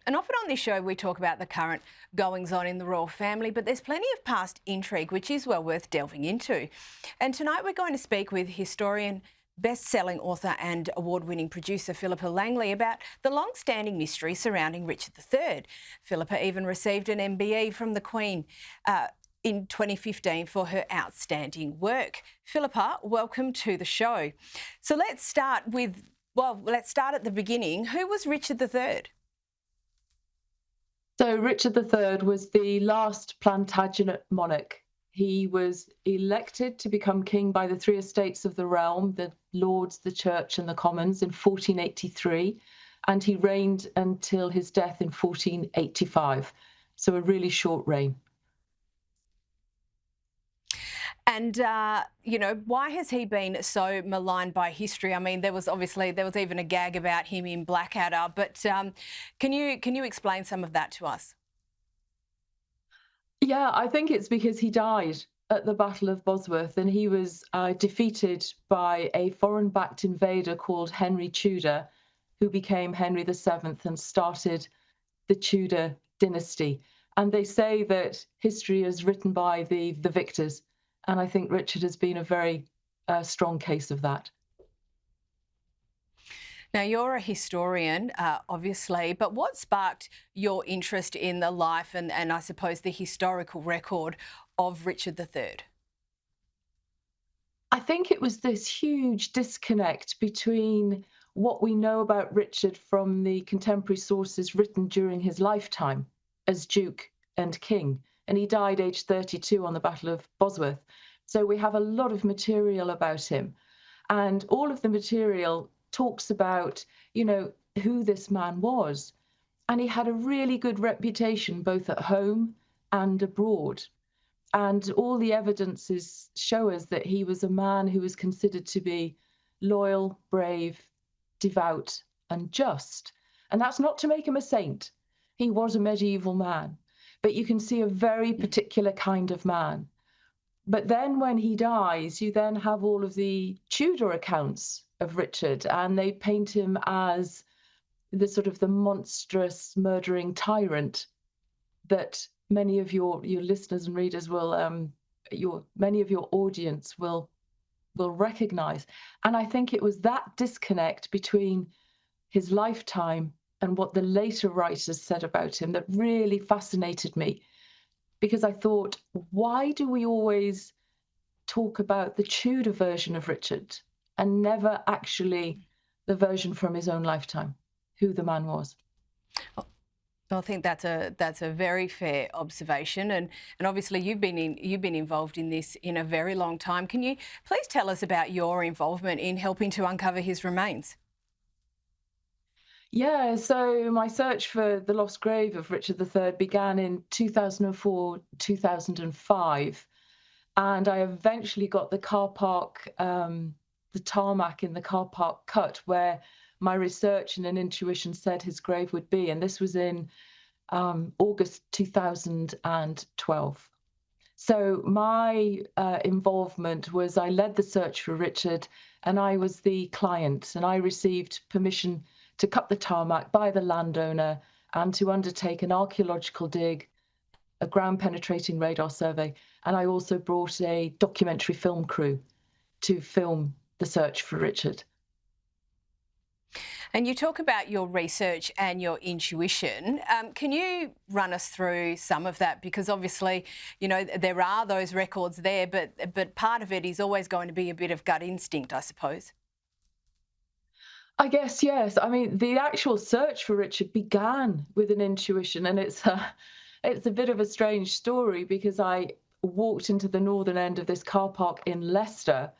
And often on this show, we talk about the current goings on in the royal family, but there's plenty of past intrigue, which is well worth delving into. And tonight we're going to speak with historian, best-selling author and award-winning producer Philippa Langley about the long-standing mystery surrounding Richard III. Philippa even received an MBE from the Queen in 2015 for her outstanding work. Philippa, welcome to the show. So let's start at the beginning. Who was Richard III? So Richard III was the last Plantagenet monarch. He was elected to become king by the three estates of the realm, the Lords, the Church and the Commons, in 1483, and he reigned until his death in 1485. So a really short reign. And, why has he been so maligned by history? I mean, there was even a gag about him in Blackadder, but can you explain some of that to us? Yeah, I think it's because he died at the Battle of Bosworth and he was defeated by a foreign-backed invader called Henry Tudor, who became Henry VII and started the Tudor dynasty. And they say that history is written by the victors. And I think Richard has been a very strong case of that. Now, you're a historian, obviously, but what sparked your interest in the life and I suppose the historical record of Richard III? I think it was this huge disconnect between what we know about Richard from the contemporary sources written during his lifetime as Duke and King. And he died aged 32 on the Battle of Bosworth. So we have a lot of material about him. And all of the material talks about, who this man was. And he had a really good reputation both at home and abroad. And all the evidences show us that he was a man who was considered to be loyal, brave, devout, and just. And that's not to make him a saint. He was a medieval man. But you can see a very particular kind of man. But then when he dies, you then have all of the Tudor accounts of Richard, and they paint him as the monstrous, murdering tyrant that many of your listeners and readers will, many of your audience will recognize. And I think it was that disconnect between his lifetime and what the later writers said about him that really fascinated me. Because I thought, why do we always talk about the Tudor version of Richard and never actually the version from his own lifetime, who the man was? I think that's a very fair observation, and obviously you've been involved in this in a very long time. Can you please tell us about your involvement in helping to uncover his remains? Yeah, so my search for the lost grave of Richard III began in 2004, 2005. And I eventually got the car park, the tarmac in the car park cut where my research and an intuition said his grave would be. And this was in August 2012. So my involvement was I led the search for Richard and I was the client, and I received permission to cut the tarmac by the landowner and to undertake an archaeological dig, a ground penetrating radar survey. And I also brought a documentary film crew to film the search for Richard. And you talk about your research and your intuition. Can you run us through some of that? Because obviously, there are those records there, but part of it is always going to be a bit of gut instinct, I suppose. I guess, yes. I mean, the actual search for Richard began with an intuition, and it's a bit of a strange story because I walked into the northern end of this car park in Leicester,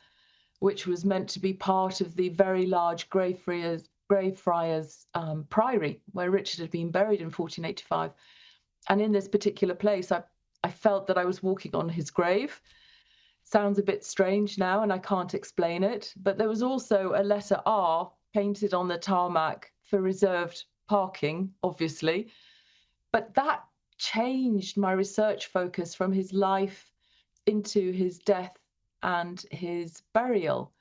which was meant to be part of the very large Greyfriars Priory, where Richard had been buried in 1485. And in this particular place, I felt that I was walking on his grave. Sounds a bit strange now, and I can't explain it. But there was also a letter R painted on the tarmac for reserved parking, obviously. But that changed my research focus from his life into his death and his burial.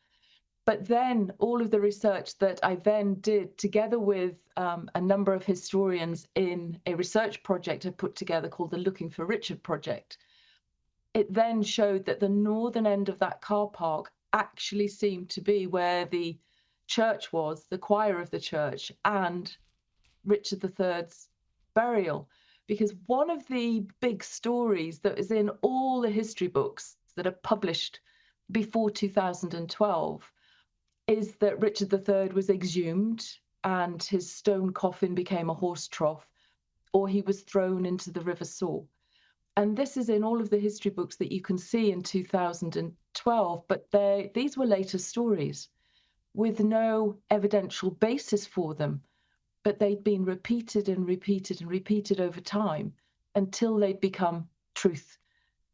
But then all of the research that I then did together with a number of historians in a research project I put together called the Looking for Richard Project, it then showed that the northern end of that car park actually seemed to be where the church was, the choir of the church, and Richard III's burial. Because one of the big stories that is in all the history books that are published before 2012 is that Richard III was exhumed and his stone coffin became a horse trough, or he was thrown into the River Soar. And this is in all of the history books that you can see in 2012, but these were later stories with no evidential basis for them, but they'd been repeated and repeated and repeated over time until they'd become truth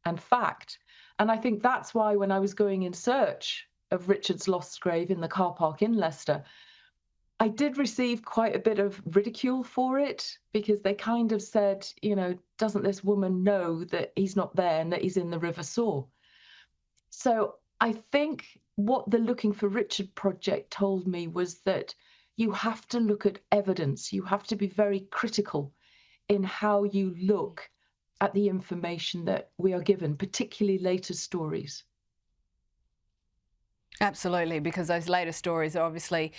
and fact. And I think that's why when I was going in search of Richard's lost grave in the car park in Leicester, I did receive quite a bit of ridicule for it, because they kind of said, doesn't this woman know that he's not there and that he's in the River Soar? So I think what the Looking for Richard project told me was that you have to look at evidence. You have to be very critical in how you look at the information that we are given, particularly later stories. Absolutely, because those later stories are obviously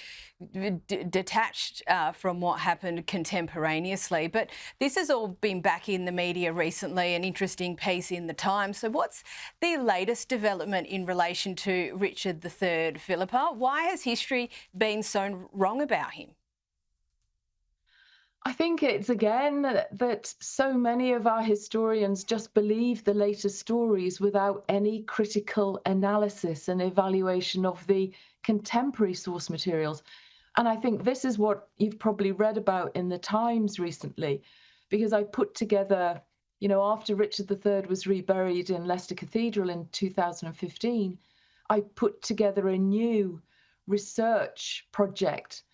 detached from what happened contemporaneously. But this has all been back in the media recently, an interesting piece in the Times. So what's the latest development in relation to Richard III, Philippa? Why has history been so wrong about him? I think it's again that so many of our historians just believe the latest stories without any critical analysis and evaluation of the contemporary source materials. And I think this is what you've probably read about in the Times recently, because I put together, after Richard III was reburied in Leicester Cathedral in 2015, I put together a new research project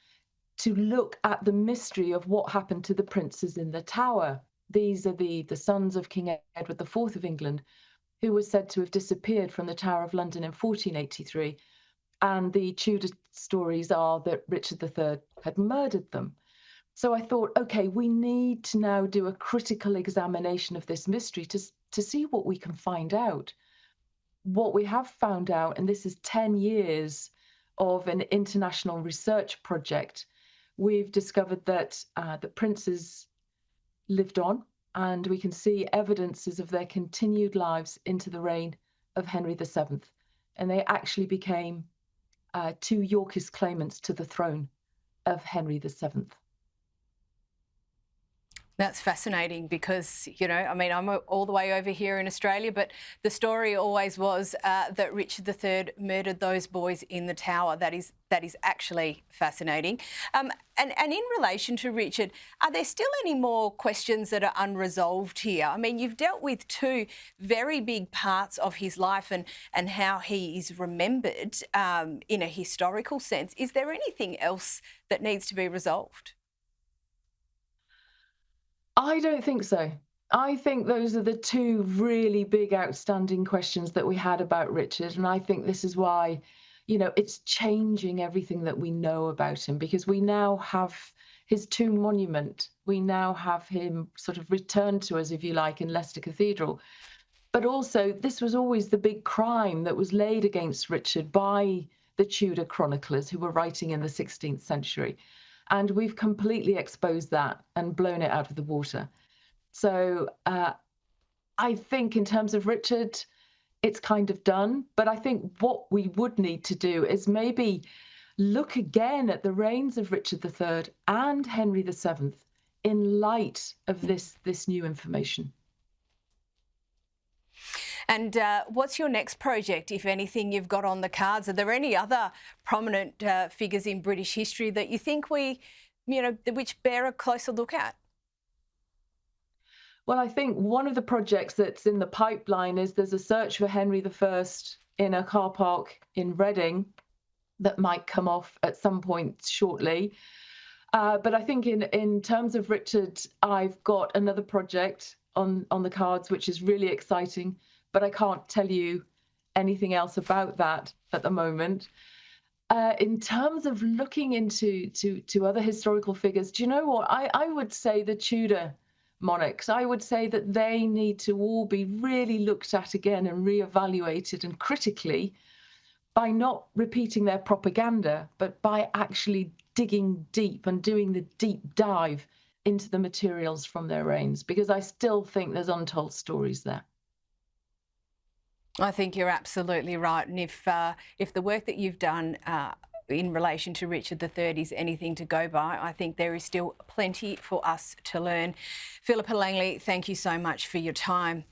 to look at the mystery of what happened to the princes in the Tower. These are the sons of King Edward IV of England, who was said to have disappeared from the Tower of London in 1483. And the Tudor stories are that Richard III had murdered them. So I thought, okay, we need to now do a critical examination of this mystery to see what we can find out. What we have found out, and this is 10 years of an international research project, we've discovered that the princes lived on, and we can see evidences of their continued lives into the reign of Henry VII. And they actually became two Yorkist claimants to the throne of Henry VII. That's fascinating because, I'm all the way over here in Australia, but the story always was that Richard III murdered those boys in the Tower. That is actually fascinating. And in relation to Richard, are there still any more questions that are unresolved here? I mean, you've dealt with two very big parts of his life and how he is remembered in a historical sense. Is there anything else that needs to be resolved? I don't think so. I think those are the two really big outstanding questions that we had about Richard. And I think this is why, it's changing everything that we know about him, because we now have his tomb monument. We now have him sort of returned to us, if you like, in Leicester Cathedral. But also, this was always the big crime that was laid against Richard by the Tudor chroniclers who were writing in the 16th century. And we've completely exposed that and blown it out of the water. So I think in terms of Richard, it's kind of done. But I think what we would need to do is maybe look again at the reigns of Richard III and Henry VII in light of this new information. And what's your next project, if anything, you've got on the cards? Are there any other prominent figures in British history that you think which bear a closer look at? Well, I think one of the projects that's in the pipeline is there's a search for Henry I in a car park in Reading that might come off at some point shortly. But I think in terms of Richard, I've got another project on the cards, which is really exciting, but I can't tell you anything else about that at the moment. In terms of looking into to other historical figures, do you know what? I would say the Tudor monarchs. I would say that they need to all be really looked at again and reevaluated and critically by not repeating their propaganda, but by actually digging deep and doing the deep dive into the materials from their reigns, because I still think there's untold stories there. I think you're absolutely right. And if the work that you've done in relation to Richard III is anything to go by, I think there is still plenty for us to learn. Philippa Langley, thank you so much for your time.